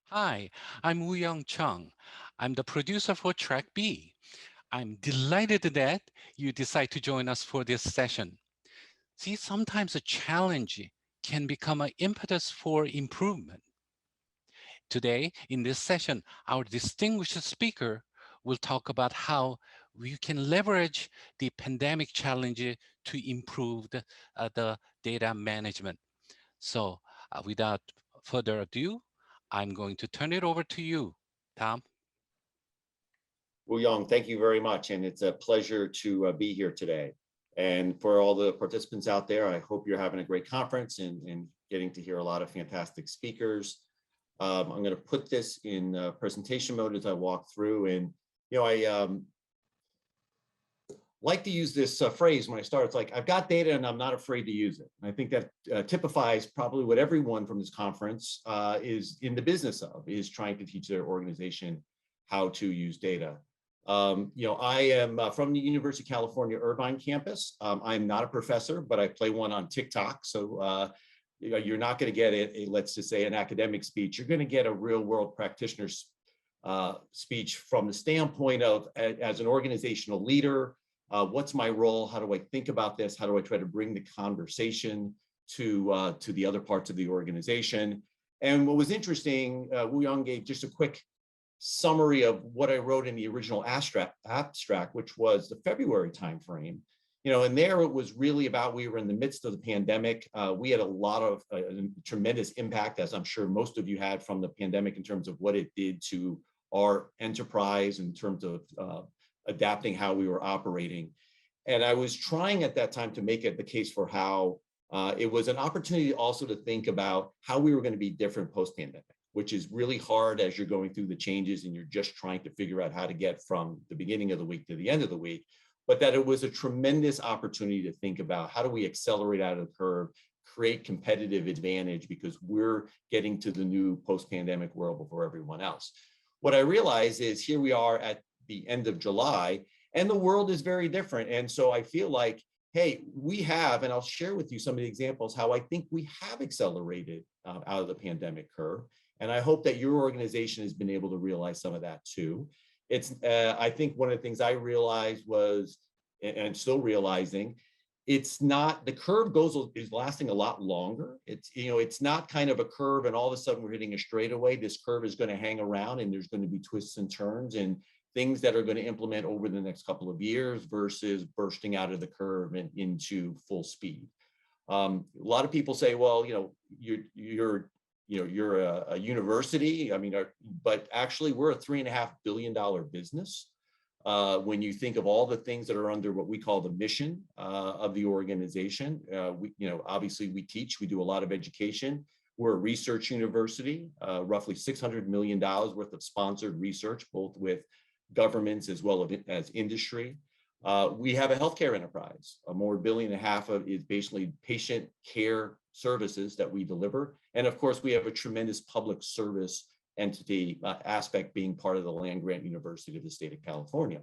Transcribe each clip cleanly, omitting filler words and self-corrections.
Hi, I'm Woo Young Chung. I'm the producer for Track B. I'm delighted that you decide to join us for this session. See, sometimes a challenge can become an impetus for improvement. Today, in this session, our distinguished speaker will talk about how we can leverage the pandemic challenge to improve the data management. So, without further ado, I'm going to turn it over to you, Tom. Well, Young, thank you very much. And it's a pleasure to be here today. And for all the participants out there, I hope you're having a great conference and getting to hear a lot of fantastic speakers. I'm going to put this in presentation mode as I walk through. And, I like to use this phrase when I start. It's like, I've got data and I'm not afraid to use it. And I think that typifies probably what everyone from this conference is in the business of, is trying to teach their organization how to use data. I am from the University of California Irvine campus. I'm not a professor, but I play one on TikTok. So you're not going to get let's just say, an academic speech. You're going to get a real world practitioner's speech from the standpoint of, as an organizational leader, what's my role? How do I think about this? How do I try to bring the conversation to the other parts of the organization? And what was interesting, Woo Young gave just a quick summary of what I wrote in the original abstract, which was the February timeframe. And there it was really about, we were in the midst of the pandemic. We had a lot of tremendous impact, as I'm sure most of you had, from the pandemic in terms of what it did to our enterprise in terms of adapting how we were operating. And I was trying at that time to make it the case for how it was an opportunity also to think about how we were going to be different post-pandemic, which is really hard as you're going through the changes and you're just trying to figure out how to get from the beginning of the week to the end of the week. But that it was a tremendous opportunity to think about how do we accelerate out of the curve, create competitive advantage, because we're getting to the new post-pandemic world before everyone else. What I realize is here we are at the end of July, and the world is very different. And so I feel like, hey, we have, and I'll share with you some of the examples how I think we have accelerated out of the pandemic curve. And I hope that your organization has been able to realize some of that too. It's, I think one of the things I realized was, and still realizing, it's not, the curve is lasting a lot longer. It's not kind of a curve and all of a sudden we're hitting a straightaway. This curve is going to hang around and there's going to be twists and turns and things that are going to implement over the next couple of years versus bursting out of the curve and into full speed. A lot of people say, well, you're a university. I mean, but actually we're a $3.5 billion business. When you think of all the things that are under what we call the mission of the organization, obviously we teach, we do a lot of education. We're a research university, roughly $600 million worth of sponsored research, both with governments as well as industry. We have a healthcare enterprise. More $1.5 billion of is basically patient care services that we deliver. And of course, we have a tremendous public service entity aspect being part of the land-grant university of the state of California.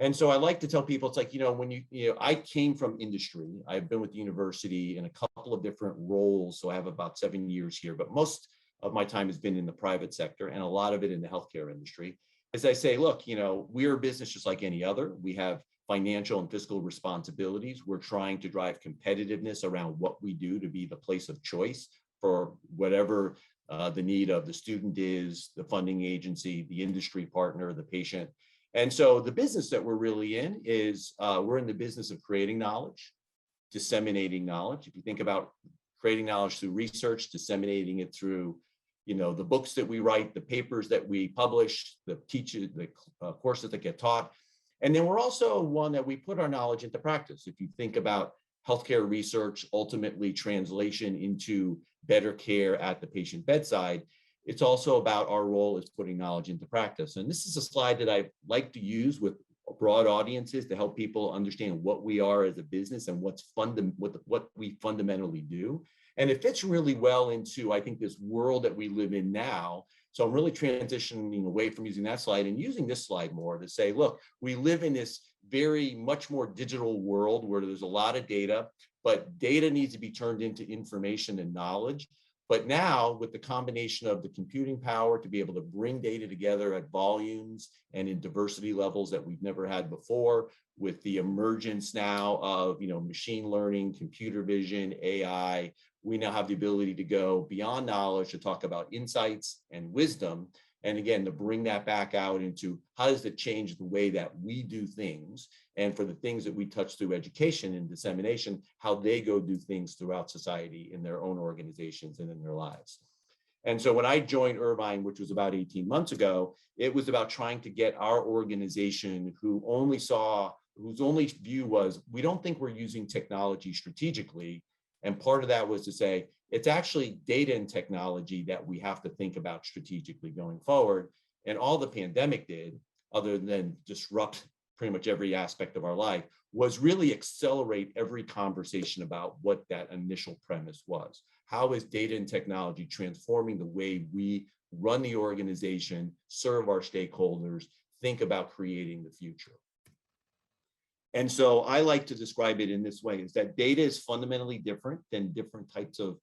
And so I like to tell people, it's like, when I came from industry, I've been with the university in a couple of different roles. So I have about 7 years here, but most of my time has been in the private sector and a lot of it in the healthcare industry. As I say, look, we're a business just like any other. We have financial and fiscal responsibilities. We're trying to drive competitiveness around what we do to be the place of choice for whatever the need of the student is, the funding agency, the industry partner, the patient. And so the business that we're really in is we're in the business of creating knowledge, disseminating knowledge. If you think about creating knowledge through research, disseminating it through the books that we write, the papers that we publish, the courses that get taught. And then we're also one that we put our knowledge into practice. If you think about healthcare research, ultimately translation into better care at the patient bedside, it's also about our role as putting knowledge into practice. And this is a slide that I like to use with broad audiences to help people understand what we are as a business and what we fundamentally do. And it fits really well into, I think, this world that we live in now. So I'm really transitioning away from using that slide and using this slide more to say, look, we live in this very much more digital world where there's a lot of data, but data needs to be turned into information and knowledge. But now with the combination of the computing power to be able to bring data together at volumes and in diversity levels that we've never had before, with the emergence now of machine learning, computer vision, AI, we now have the ability to go beyond knowledge to talk about insights and wisdom. And again, to bring that back out into how does it change the way that we do things, and for the things that we touch through education and dissemination, how they go do things throughout society in their own organizations and in their lives. And so when I joined Irvine, which was about 18 months ago, it was about trying to get our organization whose only view was, we don't think we're using technology strategically. And part of that was to say, it's actually data and technology that we have to think about strategically going forward. And all the pandemic did, other than disrupt pretty much every aspect of our life, was really accelerate every conversation about what that initial premise was. How is data and technology transforming the way we run the organization, serve our stakeholders, think about creating the future? And so I like to describe it in this way, is that data is fundamentally different than different types of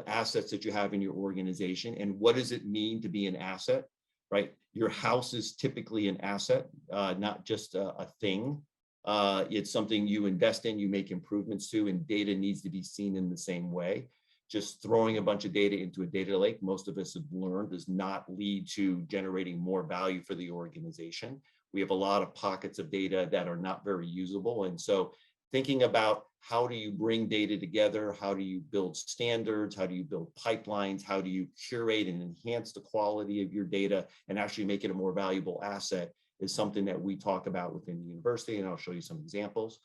assets that you have in your organization. And what does it mean to be an asset, right? Your house is typically an asset, not just a thing. It's something you invest in, you make improvements to, and data needs to be seen in the same way. Just throwing a bunch of data into a data lake, most of us have learned, does not lead to generating more value for the organization. We have a lot of pockets of data that are not very usable. And so thinking about how do you bring data together? How do you build standards? How do you build pipelines? How do you curate and enhance the quality of your data and actually make it a more valuable asset is something that we talk about within the university. And I'll show you some examples.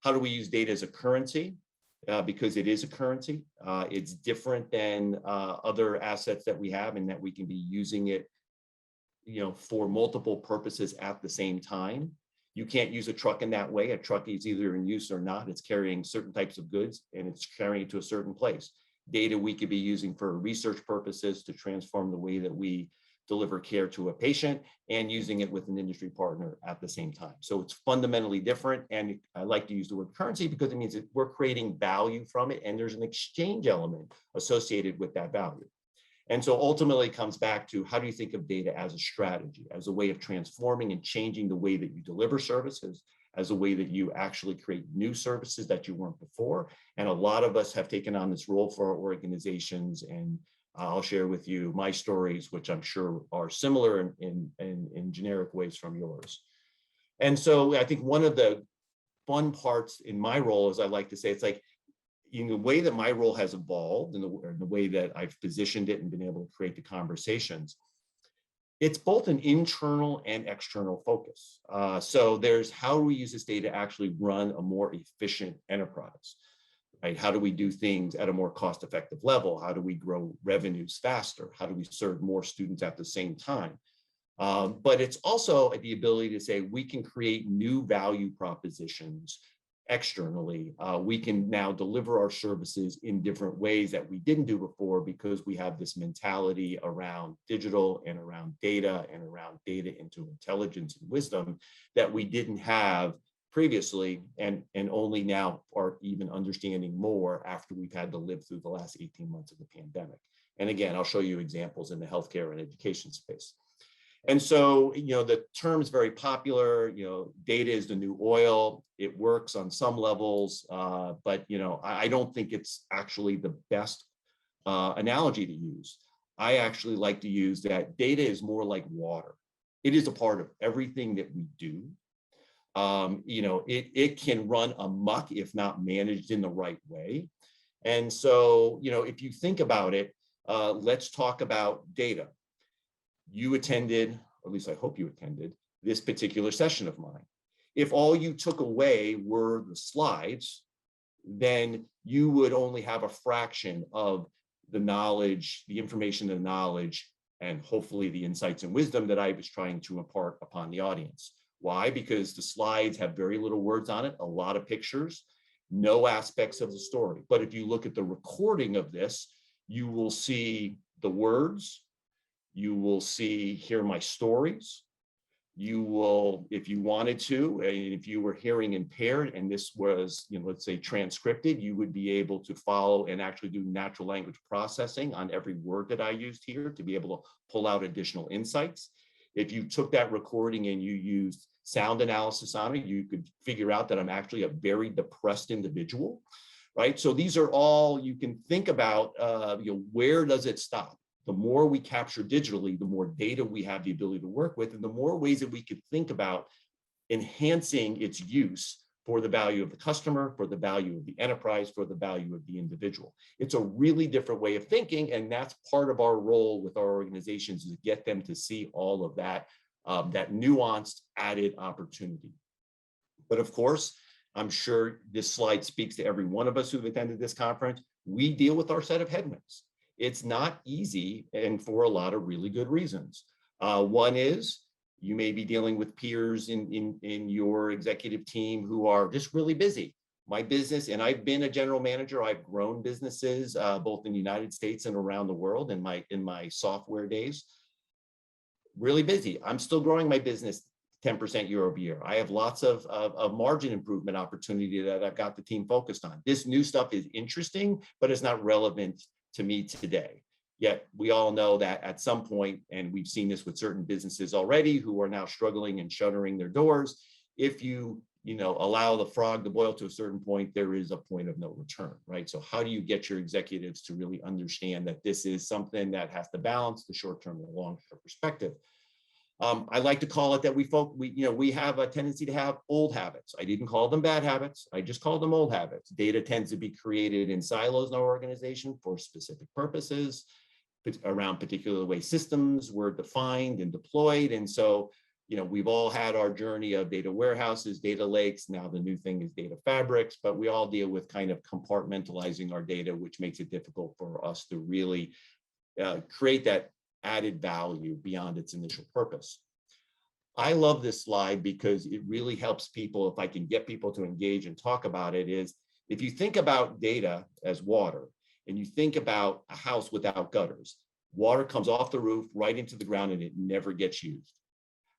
How do we use data as a currency? Because it is a currency. It's different than other assets that we have, and that we can be using it for multiple purposes at the same time. You can't use a truck in that way. A truck is either in use or not. It's carrying certain types of goods and it's carrying it to a certain place. Data we could be using for research purposes to transform the way that we deliver care to a patient, and using it with an industry partner at the same time. So it's fundamentally different. And I like to use the word currency because it means that we're creating value from it, and there's an exchange element associated with that value. And so ultimately it comes back to, how do you think of data as a strategy, as a way of transforming and changing the way that you deliver services, as a way that you actually create new services that you weren't before. And a lot of us have taken on this role for our organizations, and I'll share with you my stories, which I'm sure are similar in generic ways from yours. And so I think one of the fun parts in my role, as I like to say, it's like, in the way that my role has evolved and the way that I've positioned it and been able to create the conversations, it's both an internal and external focus. So there's, how do we use this data to actually run a more efficient enterprise, right? How do we do things at a more cost-effective level? How do we grow revenues faster? How do we serve more students at the same time? But it's also the ability to say, we can create new value propositions externally. We can now deliver our services in different ways that we didn't do before, because we have this mentality around digital and around data into intelligence and wisdom that we didn't have previously, and only now are even understanding more after we've had to live through the last 18 months of the pandemic. And again, I'll show you examples in the healthcare and education space. And so, the term is very popular, data is the new oil. It works on some levels, but, I don't think it's actually the best analogy to use. I actually like to use that data is more like water. It is a part of everything that we do. It can run amok if not managed in the right way. And so, if you think about it, let's talk about data. You attended, or at least I hope you attended, this particular session of mine. If all you took away were the slides, then you would only have a fraction of the knowledge, the information and knowledge, and hopefully the insights and wisdom that I was trying to impart upon the audience. Why? Because the slides have very little words on it, a lot of pictures, no aspects of the story. But if you look at the recording of this, you will see the words, you will hear my stories, You will, if you wanted to, if you were hearing impaired and this was, let's say transcripted, you would be able to follow and actually do natural language processing on every word that I used here to be able to pull out additional insights. If you took that recording and you used sound analysis on it, you could figure out that I'm actually a very depressed individual, right? So these are all, you can think about, where does it stop? The more we capture digitally, the more data we have the ability to work with, and the more ways that we could think about enhancing its use for the value of the customer, for the value of the enterprise, for the value of the individual. It's a really different way of thinking, and that's part of our role with our organizations, is to get them to see all of that, that nuanced added opportunity. But of course, I'm sure this slide speaks to every one of us who've attended this conference. We deal with our set of headwinds. It's not easy, and for a lot of really good reasons. One is you may be dealing with peers in your executive team who are just really busy. My business, and I've been a general manager, I've grown businesses both in the United States and around the world in my software days. Really busy. I'm still growing my business 10% year over year. I have lots of margin improvement opportunity that I've got the team focused on. This new stuff is interesting, but it's not relevant to me today. Yet we all know that at some point, and we've seen this with certain businesses already who are now struggling and shuttering their doors, if you allow the frog to boil to a certain point, there is a point of no return, right? So how do you get your executives to really understand that this is something that has to balance the short-term and the long-term perspective? I like to call it that we have a tendency to have old habits. I didn't call them bad habits. I just called them old habits. Data tends to be created in silos in our organization for specific purposes, around particular way systems were defined and deployed. And so, we've all had our journey of data warehouses, data lakes. Now the new thing is data fabrics, but we all deal with kind of compartmentalizing our data, which makes it difficult for us to really create that added value beyond its initial purpose. I love this slide because it really helps people, if I can get people to engage and talk about it, is if you think about data as water and you think about a house without gutters, water comes off the roof right into the ground and it never gets used.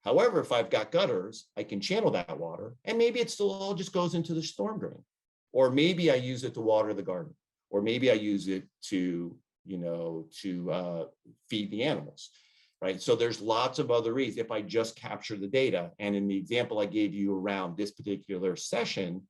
However, if I've got gutters, I can channel that water and maybe it still all just goes into the storm drain. Or maybe I use it to water the garden, or maybe I use it to feed the animals, right? So there's lots of other reasons if I just capture the data. And in the example I gave you around this particular session,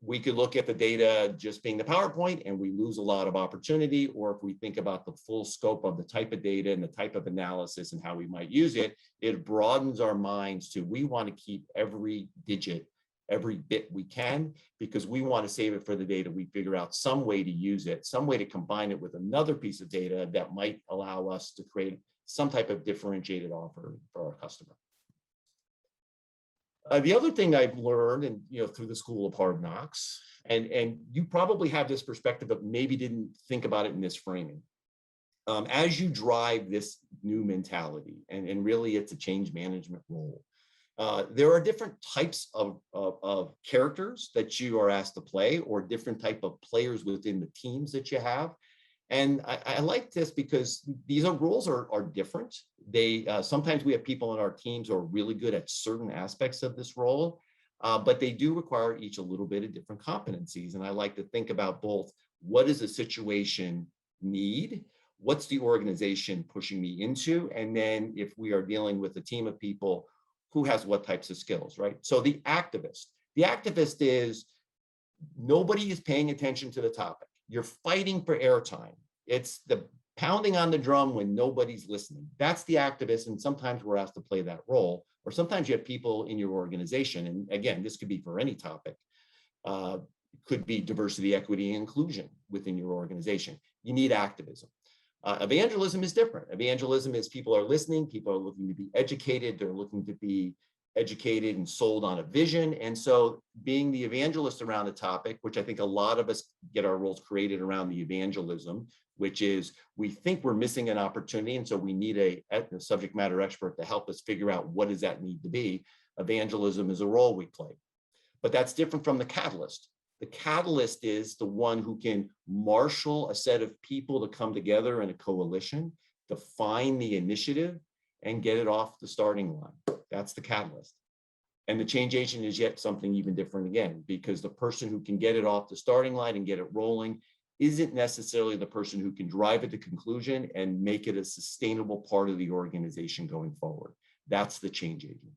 we could look at the data just being the PowerPoint and we lose a lot of opportunity. Or if we think about the full scope of the type of data and the type of analysis and how we might use it, it broadens our minds to, we want to keep every digit, every bit we can, because we want to save it for the data. We figure out some way to use it, some way to combine it with another piece of data that might allow us to create some type of differentiated offer for our customer. The other thing I've learned, and through the School of Hard Knocks, and you probably have this perspective, but maybe didn't think about it in this framing. As you drive this new mentality, and really it's a change management role, there are different types of characters that you are asked to play, or different type of players within the teams that you have. And I like this because these roles are different. Sometimes we have people in our teams who are really good at certain aspects of this role, but they do require each a little bit of different competencies. And I like to think about both, what does the situation need? What's the organization pushing me into? And then if we are dealing with a team of people, who has what types of skills, right? So the activist is, nobody is paying attention to the topic. You're fighting for airtime. It's the pounding on the drum when nobody's listening. That's the activist, and sometimes we're asked to play that role. Or sometimes you have people in your organization, and again, this could be for any topic. Could be diversity, equity, and inclusion within your organization. You need activism. Evangelism is different. Evangelism is people are listening, people are looking to be educated, they're looking to be educated and sold on a vision. And so being the evangelist around a topic, which I think a lot of us get our roles created around the evangelism, which is we think we're missing an opportunity. And so we need a subject matter expert to help us figure out what does that need to be. Evangelism is a role we play, but that's different from the catalyst. The catalyst is the one who can marshal a set of people to come together in a coalition, define the initiative, and get it off the starting line. That's the catalyst. And the change agent is yet something even different again, because the person who can get it off the starting line and get it rolling isn't necessarily the person who can drive it to conclusion and make it a sustainable part of the organization going forward. That's the change agent.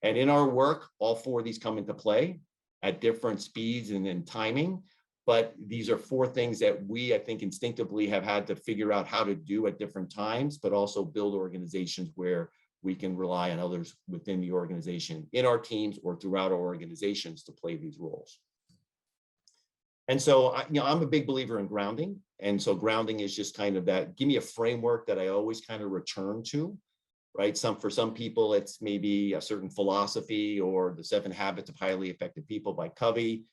And in our work, all four of these come into play at different speeds and in timing. But these are four things that we, I think, instinctively have had to figure out how to do at different times, but also build organizations where we can rely on others within the organization, in our teams or throughout our organizations to play these roles. And so, I'm a big believer in grounding. And so grounding is just kind of that, give me a framework that I always kind of return to, right? For some people, it's maybe a certain philosophy or the 7 Habits of Highly Effective People by Covey.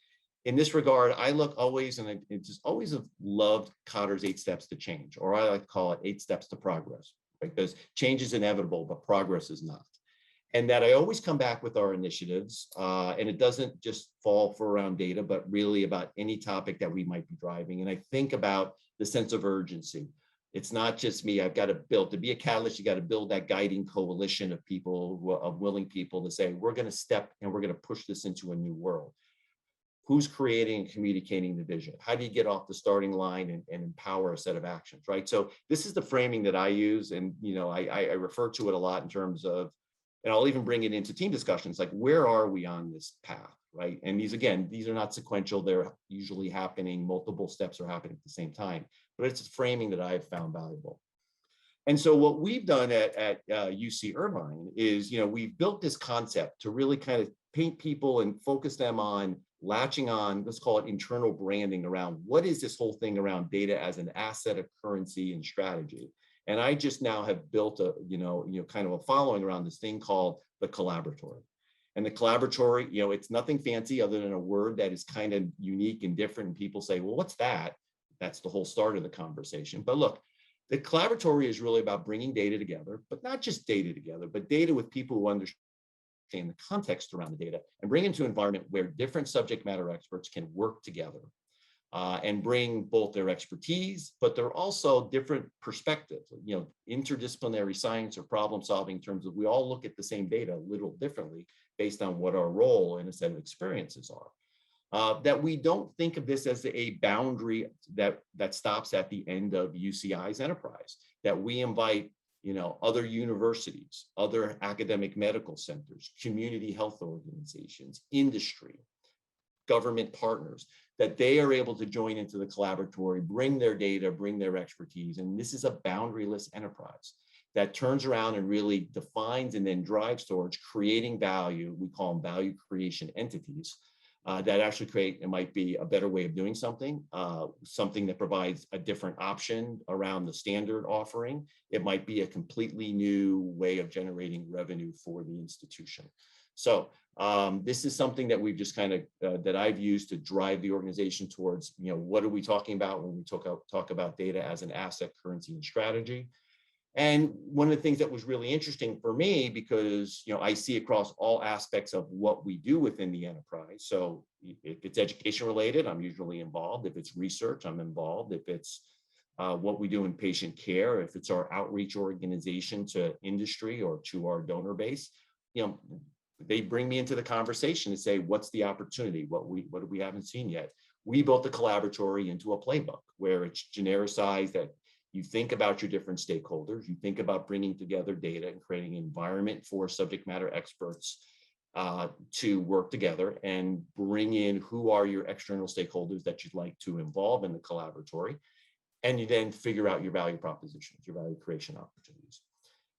In this regard, I look always, and I just always have loved Kotter's 8 Steps to Change, or I like to call it 8 Steps to Progress, right? Because change is inevitable, but progress is not. And that I always come back with our initiatives, and it doesn't just fall for around data, but really about any topic that we might be driving. And I think about the sense of urgency. It's not just me. I've got to build, to be a catalyst, you got to build that guiding coalition of people, of willing people to say, we're going to step and we're going to push this into a new world. Who's creating and communicating the vision? How do you get off the starting line and empower a set of actions, right? So this is the framing that I use. And, I refer to it a lot in terms of, and I'll even bring it into team discussions, like where are we on this path, right? And these are not sequential. They're usually happening, multiple steps are happening at the same time, but it's a framing that I've found valuable. And so what we've done at UC Irvine is, we've built this concept to really kind of paint people and focus them on latching on, let's call it internal branding around what is this whole thing around data as an asset, a currency, and strategy. And I just now have built a, kind of a following around this thing called the Collaboratory. And the Collaboratory, it's nothing fancy other than a word that is kind of unique and different. And people say, well, what's that? That's the whole start of the conversation. But look, the Collaboratory is really about bringing data together, but not just data together, but data with people who understand the context around the data and bring into an environment where different subject matter experts can work together. And bring both their expertise, but they're also different perspectives, interdisciplinary science or problem solving in terms of we all look at the same data a little differently based on what our role in a set of experiences are. That we don't think of this as a boundary that stops at the end of UCI's enterprise, that we invite other universities, other academic medical centers, community health organizations, industry, government partners, that they are able to join into the Collaboratory, bring their data, bring their expertise. And this is a boundaryless enterprise that turns around and really defines and then drives towards creating value. We call them value creation entities that actually create, it might be a better way of doing something, something that provides a different option around the standard offering. It might be a completely new way of generating revenue for the institution. So this is something that we've just kind of, that I've used to drive the organization towards, what are we talking about when we talk about data as an asset, currency, and strategy? And one of the things that was really interesting for me, because, I see across all aspects of what we do within the enterprise. So if it's education related, I'm usually involved. If it's research, I'm involved. If it's what we do in patient care, if it's our outreach organization to industry or to our donor base, they bring me into the conversation and say, what's the opportunity? What we haven't seen yet? We built the Collaboratory into a playbook where it's genericized, that you think about your different stakeholders, you think about bringing together data and creating an environment for subject matter experts to work together and bring in who are your external stakeholders that you'd like to involve in the Collaboratory. And you then figure out your value propositions, your value creation opportunities.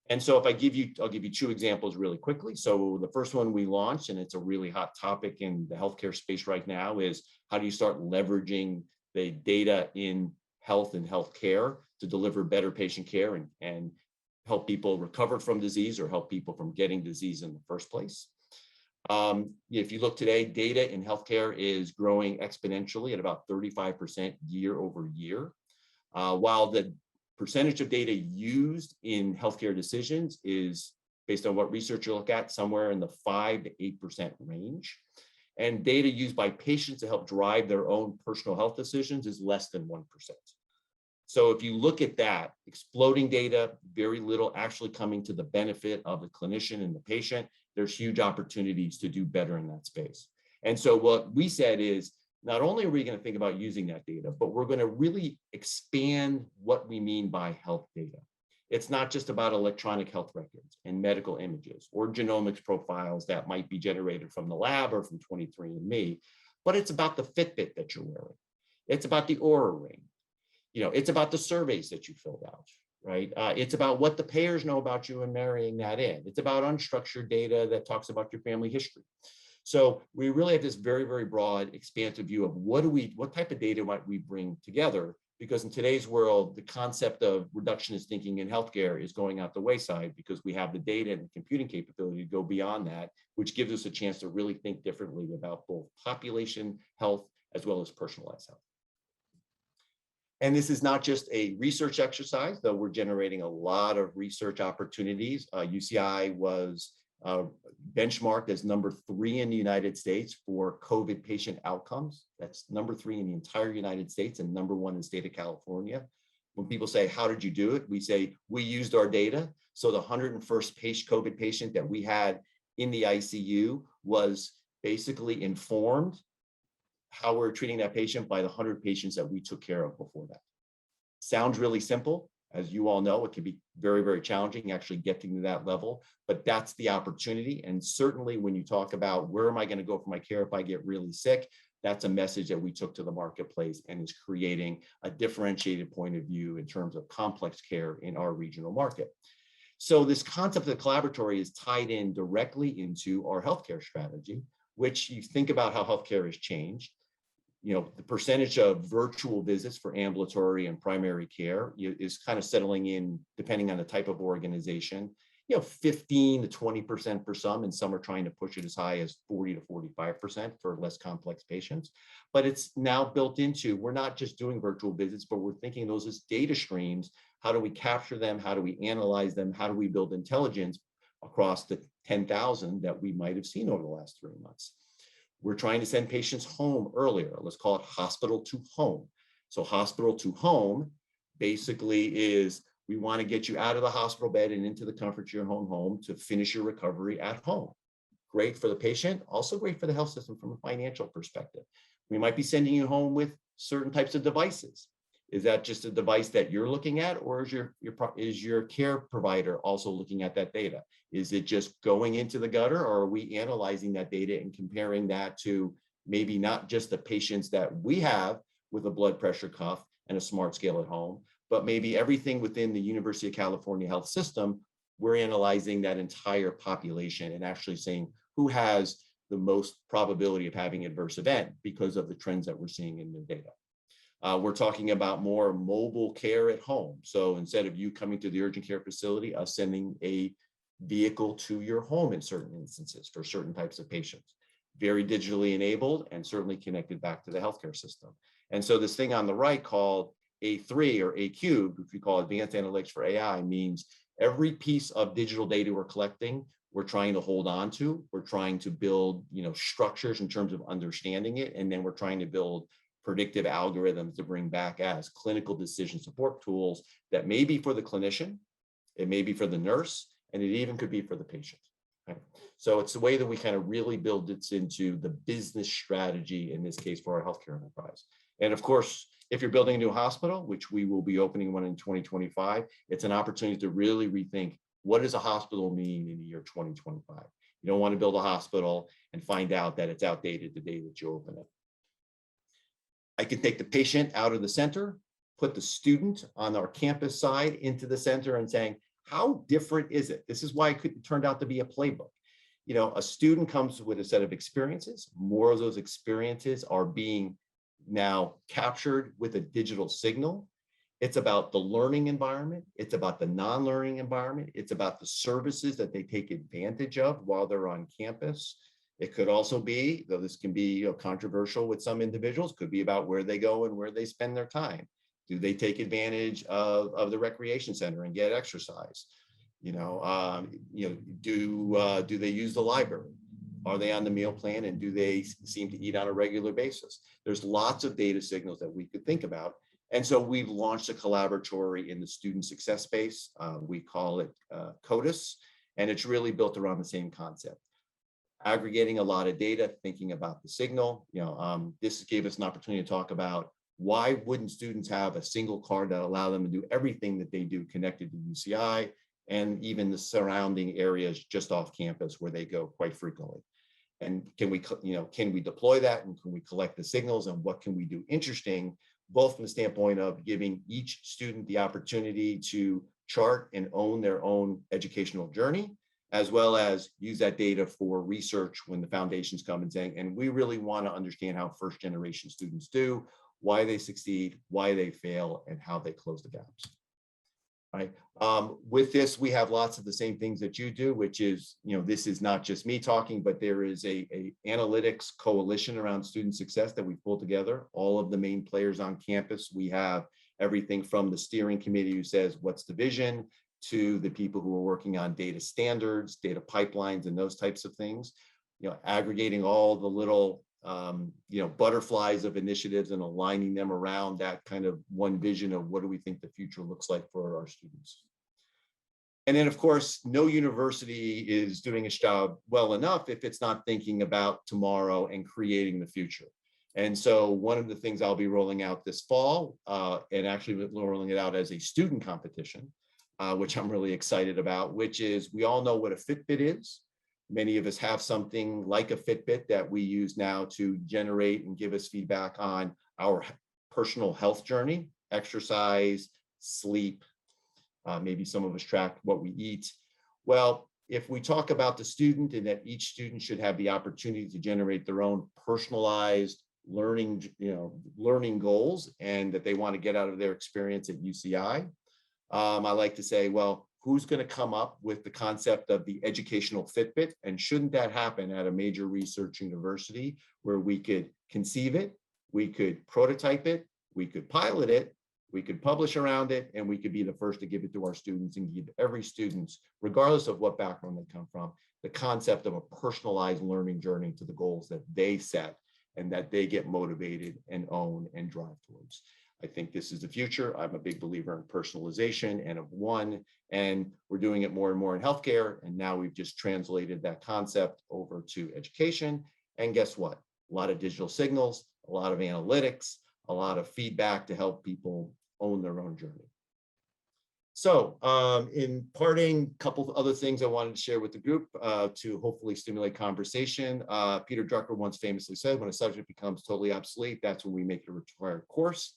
And so if I'll give you 2 examples really quickly. So the first one we launched, and it's a really hot topic in the healthcare space right now, is how do you start leveraging the data in health and healthcare to deliver better patient care and help people recover from disease or help people from getting disease in the first place. If you look today, data in healthcare is growing exponentially at about 35% year over year, while the percentage of data used in healthcare decisions is, based on what research you look at, somewhere in the 5 to 8% range. And data used by patients to help drive their own personal health decisions is less than 1%. So if you look at that, exploding data, very little actually coming to the benefit of the clinician and the patient, there's huge opportunities to do better in that space. And so what we said is, not only are we going to think about using that data, but we're going to really expand what we mean by health data. It's not just about electronic health records and medical images or genomics profiles that might be generated from the lab or from 23andMe, but it's about the Fitbit that you're wearing. It's about the Oura Ring. It's about the surveys that you filled out, right? It's about what the payers know about you and marrying that in. It's about unstructured data that talks about your family history. So we really have this very, very broad, expansive view of what type of data might we bring together? Because in today's world, the concept of reductionist thinking in healthcare is going out the wayside because we have the data and the computing capability to go beyond that, which gives us a chance to really think differently about both population health as well as personalized health. And this is not just a research exercise, though we're generating a lot of research opportunities. UCI was benchmarked as #3 in the United States for COVID patient outcomes. That's #3 in the entire United States and #1 in the state of California. When people say, how did you do it? We say, we used our data. So the 101st COVID patient that we had in the ICU was basically informed how we're treating that patient by the 100 patients that we took care of before that. Sounds really simple. As you all know, it can be very, very challenging actually getting to that level, but that's the opportunity. And certainly when you talk about where am I going to go for my care if I get really sick, that's a message that we took to the marketplace and is creating a differentiated point of view in terms of complex care in our regional market. So this concept of the Collaboratory is tied in directly into our healthcare strategy, which you think about how healthcare has changed. The percentage of virtual visits for ambulatory and primary care is kind of settling in, depending on the type of organization, 15 to 20% for some, and some are trying to push it as high as 40 to 45% for less complex patients. But it's now built into, we're not just doing virtual visits, but we're thinking those as data streams. How do we capture them? How do we analyze them? How do we build intelligence across the 10,000 that we might have seen over the last 3 months? We're trying to send patients home earlier. Let's call it hospital to home. So hospital to home basically is we want to get you out of the hospital bed and into the comfort of your own home to finish your recovery at home. Great for the patient, also great for the health system from a financial perspective. We might be sending you home with certain types of devices. Is that just a device that you're looking at, or is your care provider also looking at that data? Is it just going into the gutter, or are we analyzing that data and comparing that to maybe not just the patients that we have with a blood pressure cuff and a smart scale at home, but maybe everything within the University of California health system? We're analyzing that entire population and actually saying who has the most probability of having adverse event because of the trends that we're seeing in the data. We're talking about more mobile care at home. So instead of you coming to the urgent care facility, us sending a vehicle to your home in certain instances for certain types of patients. Very digitally enabled and certainly connected back to the healthcare system. And so this thing on the right called A3 or A cubed, which we call advanced analytics for AI, means every piece of digital data we're collecting, we're trying to hold on to. We're trying to build, structures in terms of understanding it. And then we're trying to build predictive algorithms to bring back as clinical decision support tools that may be for the clinician, it may be for the nurse, and it even could be for the patient. Okay? So it's the way that we kind of really build it into the business strategy, in this case for our healthcare enterprise. And of course, if you're building a new hospital, which we will be opening one in 2025, it's an opportunity to really rethink, what does a hospital mean in the year 2025? You don't want to build a hospital and find out that it's outdated the day that you open it. I can take the patient out of the center, put the student on our campus side into the center and saying, how different is it? This is why it turned out to be a playbook. A student comes with a set of experiences. More of those experiences are being now captured with a digital signal. It's about the learning environment. It's about the non-learning environment. It's about the services that they take advantage of while they're on campus. It could also be, though this can be controversial with some individuals, could be about where they go and where they spend their time. Do they take advantage of the recreation center and get exercise? Do they use the library? Are they on the meal plan, and do they seem to eat on a regular basis? There's lots of data signals that we could think about. And so we've launched a Collaboratory in the student success space. We call it Codis, and it's really built around the same concept. Aggregating a lot of data, thinking about the signal. This gave us an opportunity to talk about why wouldn't students have a single card that allow them to do everything that they do connected to UCI and even the surrounding areas just off campus where they go quite frequently. And can we deploy that, and can we collect the signals, and what can we do interesting, both from the standpoint of giving each student the opportunity to chart and own their own educational journey, as well as use that data for research when the foundations come and saying, and we really want to understand how first generation students do, why they succeed, why they fail, and how they close the gaps. Right. With this, we have lots of the same things that you do, which is, this is not just me talking, but there is a analytics coalition around student success that we pulled together. All of the main players on campus. We have everything from the steering committee who says, what's the vision, to the people who are working on data standards, data pipelines, and those types of things. Aggregating all the little butterflies of initiatives and aligning them around that kind of one vision of what do we think the future looks like for our students. And then, of course, no university is doing its job well enough if it's not thinking about tomorrow and creating the future. And so one of the things I'll be rolling out this fall, and actually rolling it out as a student competition, which I'm really excited about, which is, we all know what a Fitbit is. Many of us have something like a Fitbit that we use now to generate and give us feedback on our personal health journey, exercise, sleep. Maybe some of us track what we eat. Well, if we talk about the student and that each student should have the opportunity to generate their own personalized learning, learning goals, and that they want to get out of their experience at UCI, I like to say, well, who's going to come up with the concept of the educational Fitbit? And shouldn't that happen at a major research university where we could conceive it, we could prototype it, we could pilot it, we could publish around it, and we could be the first to give it to our students and give every student, regardless of what background they come from, the concept of a personalized learning journey to the goals that they set and that they get motivated and own and drive towards. I think this is the future. I'm a big believer in personalization and of one, and we're doing it more and more in healthcare. And now we've just translated that concept over to education. And guess what? A lot of digital signals, a lot of analytics, a lot of feedback to help people own their own journey. So in parting, a couple of other things I wanted to share with the group to hopefully stimulate conversation. Peter Drucker once famously said, when a subject becomes totally obsolete, that's when we make it a required course.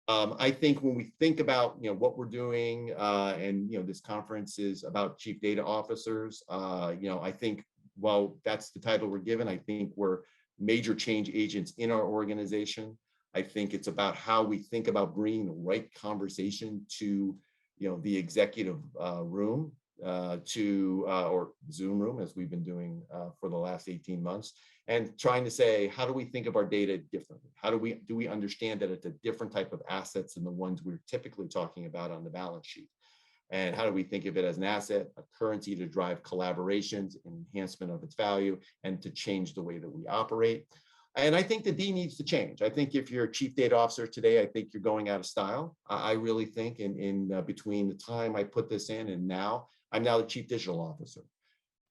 I think when we think about what we're doing, and this conference is about chief data officers, I think, well, that's the title we're given. I think we're major change agents in our organization. I think it's about how we think about bringing the right conversation to the executive room, or Zoom room, as we've been doing for the last 18 months. And trying to say, how do we think of our data differently? How do we understand that it's a different type of assets than the ones we're typically talking about on the balance sheet? And how do we think of it as an asset, a currency to drive collaborations, enhancement of its value, and to change the way that we operate? And I think the D needs to change. I think if you're a chief data officer today, I think you're going out of style. I really think in between the time I put this in and now, I'm now the chief digital officer.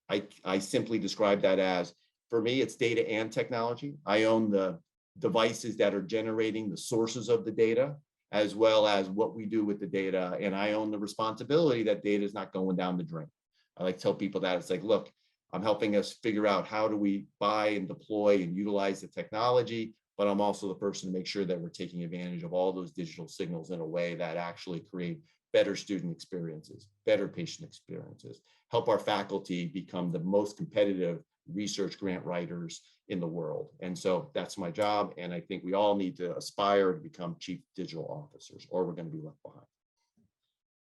I simply describe that as, for me, it's data and technology. I own the devices that are generating the sources of the data, as well as what we do with the data. And I own the responsibility that data is not going down the drain. I like to tell people that it's like, look, I'm helping us figure out how do we buy and deploy and utilize the technology, but I'm also the person to make sure that we're taking advantage of all those digital signals in a way that actually create better student experiences, better patient experiences, help our faculty become the most competitive research grant writers in the world. And so that's my job. And I think we all need to aspire to become chief digital officers, or we're going to be left behind.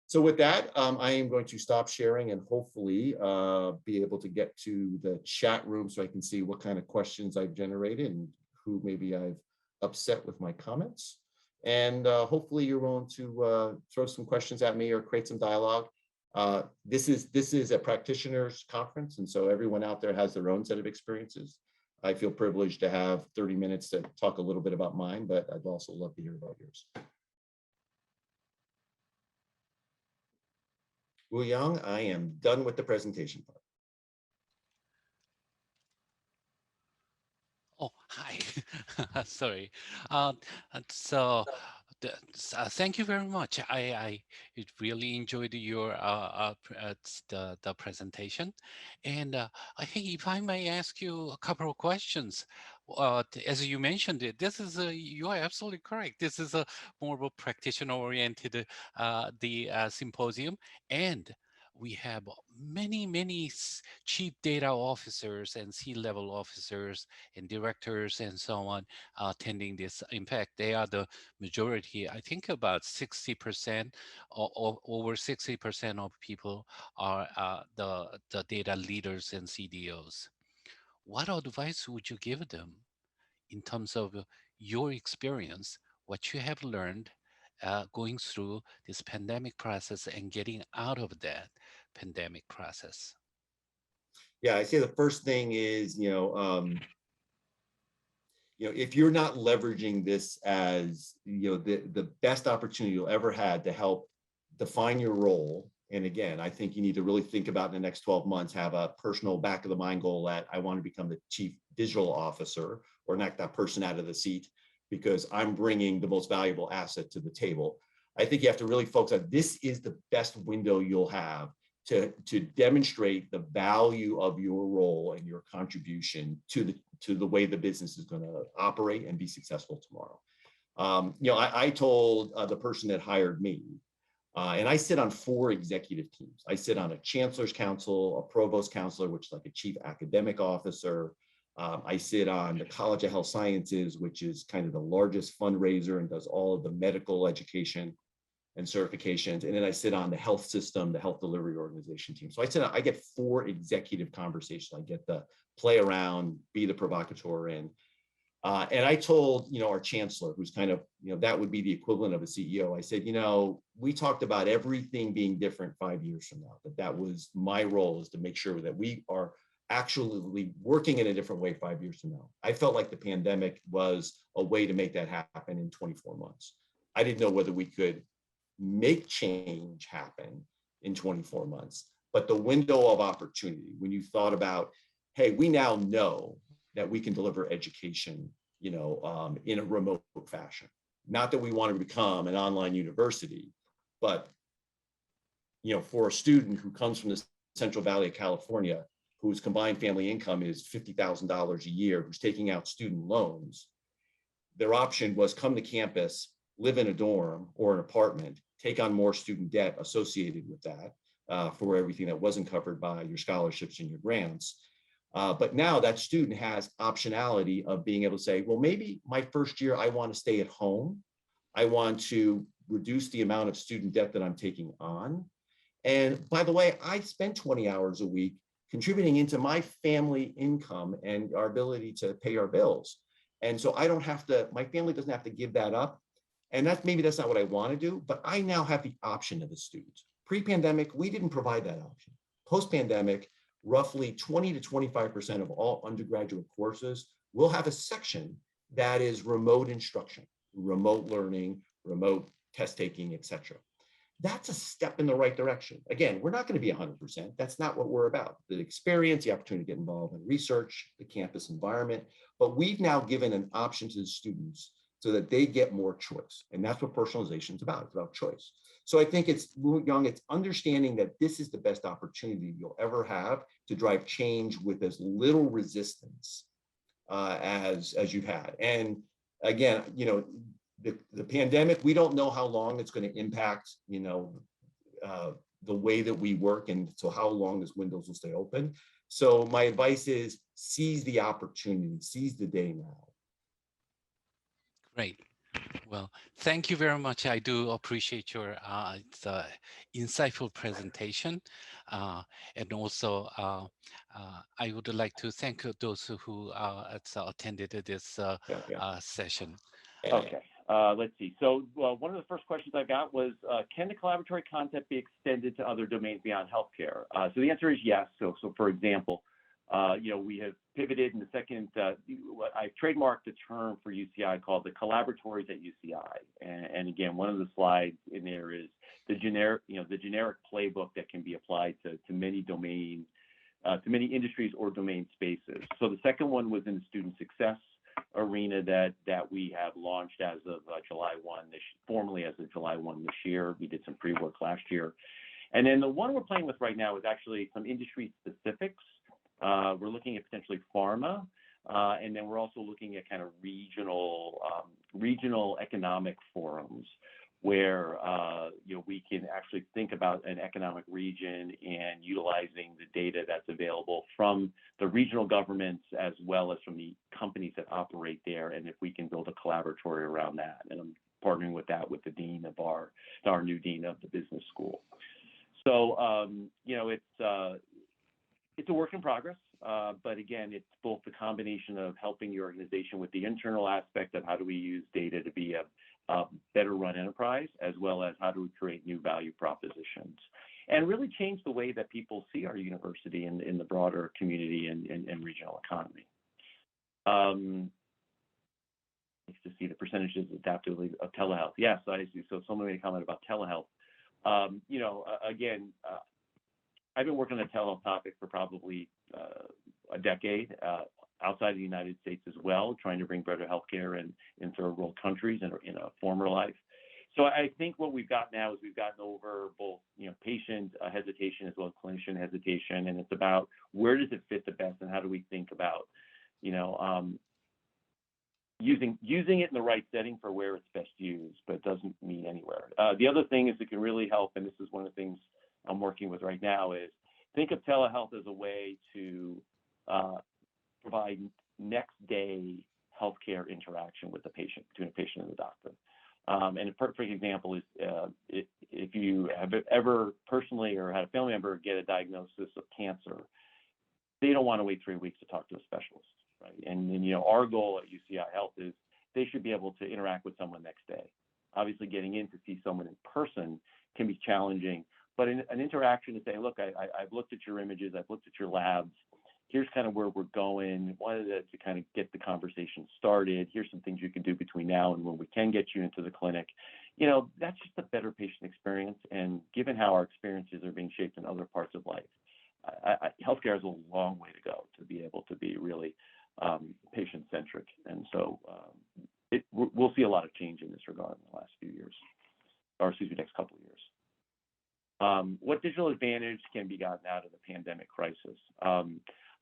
So with that, I am going to stop sharing and hopefully be able to get to the chat room so I can see what kind of questions I've generated and who maybe I've upset with my comments. And hopefully you're willing to throw some questions at me or create some dialogue. This is a practitioners conference, and so everyone out there has their own set of experiences. I feel privileged to have 30 minutes to talk a little bit about mine, but I'd also love to hear about yours. Wu Yang, I am done with the presentation part. Oh, hi. Sorry. Uh, so, thank you very much. I really enjoyed your the presentation, and I think if I may ask you a couple of questions. As you mentioned it, this is you are absolutely correct. This is a more of a practitioner-oriented the symposium, and we have many chief data officers and C-level officers and directors and so on attending this. In fact, they are the majority. I think about 60% or over 60% of people are the data leaders and CDOs. What advice would you give them in terms of your experience, what you have learned going through this pandemic process and getting out of that pandemic process? Yeah, I say the first thing is, if you're not leveraging this as, the best opportunity you'll ever had to help define your role. And again, I think you need to really think about in the next 12 months, have a personal back of the mind goal that I want to become the chief digital officer, or knock that person out of the seat because I'm bringing the most valuable asset to the table. I think you have to really focus on this is the best window you'll have to demonstrate the value of your role and your contribution to the way the business is going to operate and be successful tomorrow. I told the person that hired me, and I sit on 4 executive teams. I sit on a chancellor's council, a provost counselor, which is like a chief academic officer. I sit on the College of Health Sciences, which is kind of the largest fundraiser and does all of the medical education and certifications. And then I sit on the health system, the health delivery organization team. So I get 4 executive conversations. I get to play around, be the provocateur in. And I told, our chancellor, who's kind of, that would be the equivalent of a CEO. I said, we talked about everything being different 5 years from now, but that was my role, is to make sure that we are actually working in a different way 5 years from now. I felt like the pandemic was a way to make that happen in 24 months. I didn't know whether we could make change happen in 24 months. But the window of opportunity, when you thought about, hey, we now know that we can deliver education, in a remote fashion. Not that we want to become an online university, but, for a student who comes from the Central Valley of California, whose combined family income is $50,000 a year, who's taking out student loans, their option was come to campus, live in a dorm or an apartment, take on more student debt associated with that for everything that wasn't covered by your scholarships and your grants. But now that student has optionality of being able to say, well, maybe my first year, I want to stay at home. I want to reduce the amount of student debt that I'm taking on. And by the way, I spend 20 hours a week contributing into my family income and our ability to pay our bills. And so I don't have to, my family doesn't have to give that up. And that's not what I want to do, but I now have the option of the students. Pre-pandemic, we didn't provide that option. Post-pandemic, roughly 20 to 25% of all undergraduate courses will have a section that is remote instruction, remote learning, remote test taking, et cetera. That's a step in the right direction. Again, we're not going to be 100%. That's not what we're about. The experience, the opportunity to get involved in research, the campus environment, but we've now given an option to the students so that they get more choice. And that's what personalization is about. It's about choice. So I think it's understanding that this is the best opportunity you'll ever have to drive change with as little resistance as you've had. And again, the pandemic, we don't know how long it's going to impact, the way that we work, and so how long this windows will stay open. So my advice is seize the opportunity, seize the day now. Great. Well, thank you very much. I do appreciate your insightful presentation. And also, I would like to thank those who attended this session. Okay, let's see. So one of the first questions I got was, can the collaboratory concept be extended to other domains beyond healthcare? So the answer is yes. So for example, We have pivoted in the second, I've trademarked a term for UCI called the Collaboratories at UCI. And again, one of the slides in there is the generic playbook that can be applied to many domains, to many industries or domain spaces. So the second one was in the student success arena that we have launched as of July 1, formally as of July 1 this year. We did some pre-work last year. And then the one we're playing with right now is actually some industry specifics. We're looking at potentially pharma, and then we're also looking at kind of regional economic forums where we can actually think about an economic region and utilizing the data that's available from the regional governments as well as from the companies that operate there, and if we can build a collaboratory around that. And I'm partnering with that with the dean of our new dean of the business school. So it's a work in progress, but again, it's both the combination of helping your organization with the internal aspect of how do we use data to be a better run enterprise, as well as how do we create new value propositions and really change the way that people see our university in the broader community and regional economy. Nice to see the percentages adaptively of telehealth. Yes, I see. So someone made a comment about telehealth. Again, I've been working on the telehealth topic for probably a decade outside of the United States as well, trying to bring better healthcare in third world countries and in a former life. So I think what we've got now is we've gotten over both patient hesitation as well as clinician hesitation, and it's about where does it fit the best and how do we think about using it in the right setting for where it's best used, but it doesn't mean anywhere. The other thing is it can really help, and this is one of the things I'm working with right now, is think of telehealth as a way to provide next day healthcare interaction with the patient, between a patient and the doctor. And a perfect example is if you have ever personally or had a family member get a diagnosis of cancer, they don't want to wait 3 weeks to talk to a specialist, right? And our goal at UCI Health is they should be able to interact with someone next day. Obviously, getting in to see someone in person can be challenging, but an interaction to say, look, I've looked at your images, I've looked at your labs, here's kind of where we're going, wanted to kind of get the conversation started, here's some things you can do between now and when we can get you into the clinic. That's just a better patient experience, and given how our experiences are being shaped in other parts of life, healthcare has a long way to go to be able to be really patient-centric. And so we'll see a lot of change in this regard in the last few years, or excuse me, next couple of years. What digital advantage can be gotten out of the pandemic crisis?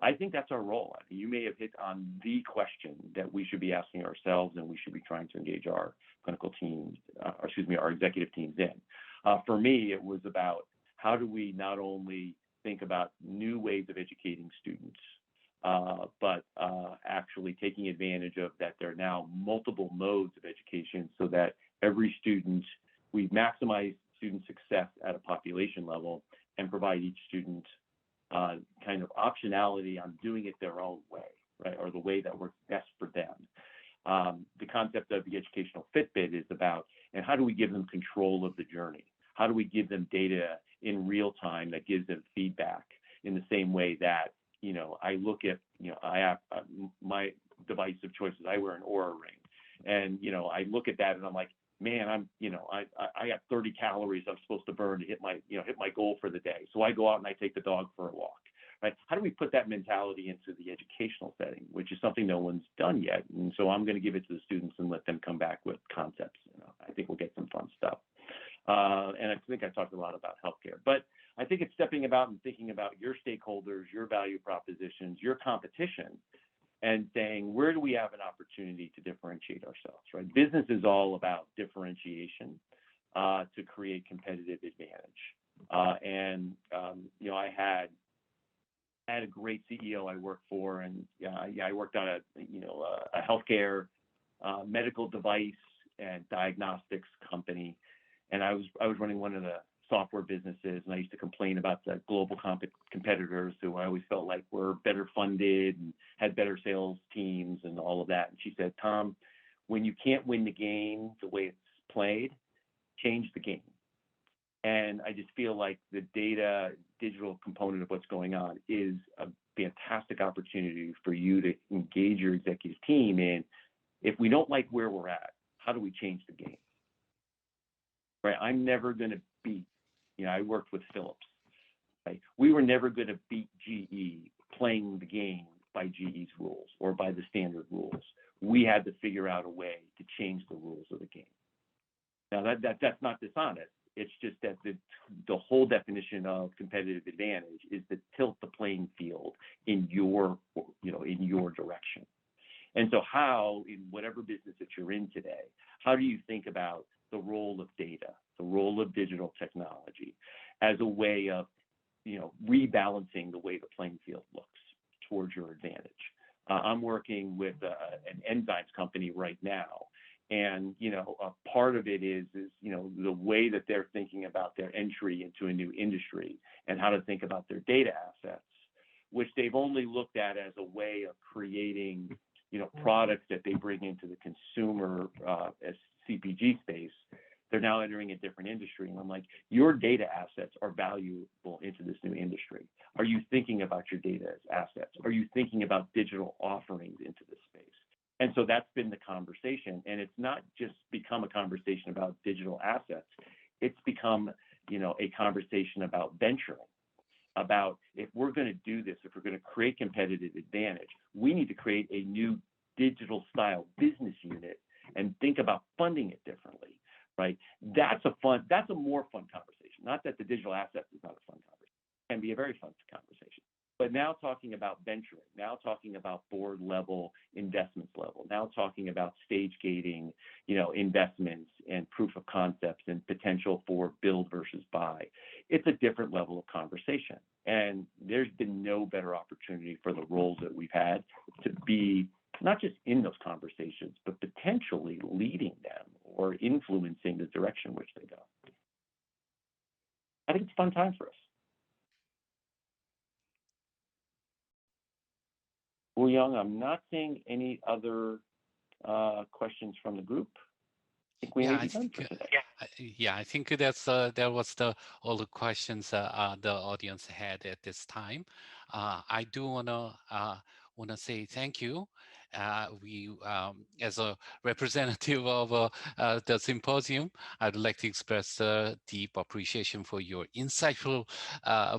I think that's our role. I mean, you may have hit on the question that we should be asking ourselves and we should be trying to engage our clinical teams, our executive teams in. For me, it was about how do we not only think about new ways of educating students, but actually taking advantage of that there are now multiple modes of education so that every student, we maximize student success at a population level and provide each student kind of optionality on doing it their own way, right, or the way that works best for them. The concept of the educational Fitbit is about, and how do we give them control of the journey? How do we give them data in real time that gives them feedback in the same way that, I look at, I have my device of choices, I wear an Oura ring, and, I look at that and I'm like, man, I got 30 calories I'm supposed to burn to hit my goal for the day. So I go out and I take the dog for a walk, right? How do we put that mentality into the educational setting, which is something no one's done yet? And so I'm going to give it to the students and let them come back with concepts. I think we'll get some fun stuff. And I think I talked a lot about healthcare, but I think it's stepping about and thinking about your stakeholders, your value propositions, your competition, and saying, where do we have an opportunity to differentiate ourselves, right? Business is all about differentiation to create competitive advantage. I had a great CEO I worked for, and I worked on a healthcare medical device and diagnostics company, and I was running one of the software businesses, and I used to complain about the global competitors who I always felt like were better funded and had better sales teams and all of that. And she said, Tom, when you can't win the game the way it's played, change the game. And I just feel like the data, digital component of what's going on is a fantastic opportunity for you to engage your executive team in, if we don't like where we're at, how do we change the game? Right? I'm never going to beat, I worked with Philips. Right? We were never going to beat GE playing the game by GE's rules or by the standard rules. We had to figure out a way to change the rules of the game. Now that's not dishonest. It's just that the whole definition of competitive advantage is to tilt the playing field in your direction. And so how, in whatever business that you're in today, how do you think about the role of data, the role of digital technology as a way of, rebalancing the way the playing field looks towards your advantage? I'm working with an enzymes company right now. And, a part of it is the way that they're thinking about their entry into a new industry and how to think about their data assets, which they've only looked at as a way of creating, products that they bring into the consumer as CPG space. They're now entering a different industry. And I'm like, your data assets are valuable into this new industry. Are you thinking about your data as assets? Are you thinking about digital offerings into this space? And so that's been the conversation. And it's not just become a conversation about digital assets. It's become, a conversation about venturing, about if we're going to do this, if we're going to create competitive advantage, we need to create a new digital style business unit and think about funding it differently, right? That's a more fun conversation. Not that the digital assets is not a fun conversation. It can be a very fun conversation. But now talking about venturing, now talking about board level investments level, now talking about stage gating, investments and proof of concepts and potential for build versus buy. It's a different level of conversation. And there's been no better opportunity for the roles that we've had to be not just in those conversations, but potentially leading them or influencing the direction in which they go. I think it's a fun time for us. Well, Young, I'm not seeing any other questions from the group. I think we may be done for today. I think that was all the questions the audience had at this time. I do wanna say thank you. We, as a representative of the symposium, I'd like to express deep appreciation for your insightful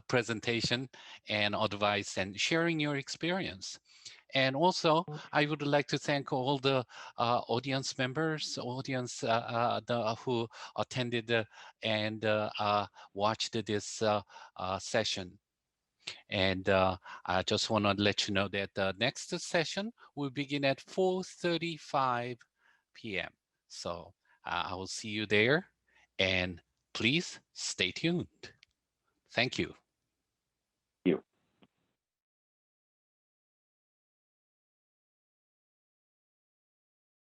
presentation and advice and sharing your experience. And also, I would like to thank all the audience members, who attended and watched this session. And I just want to let you know that the next session will begin at 4:35 p.m. So I will see you there, and please stay tuned. Thank you.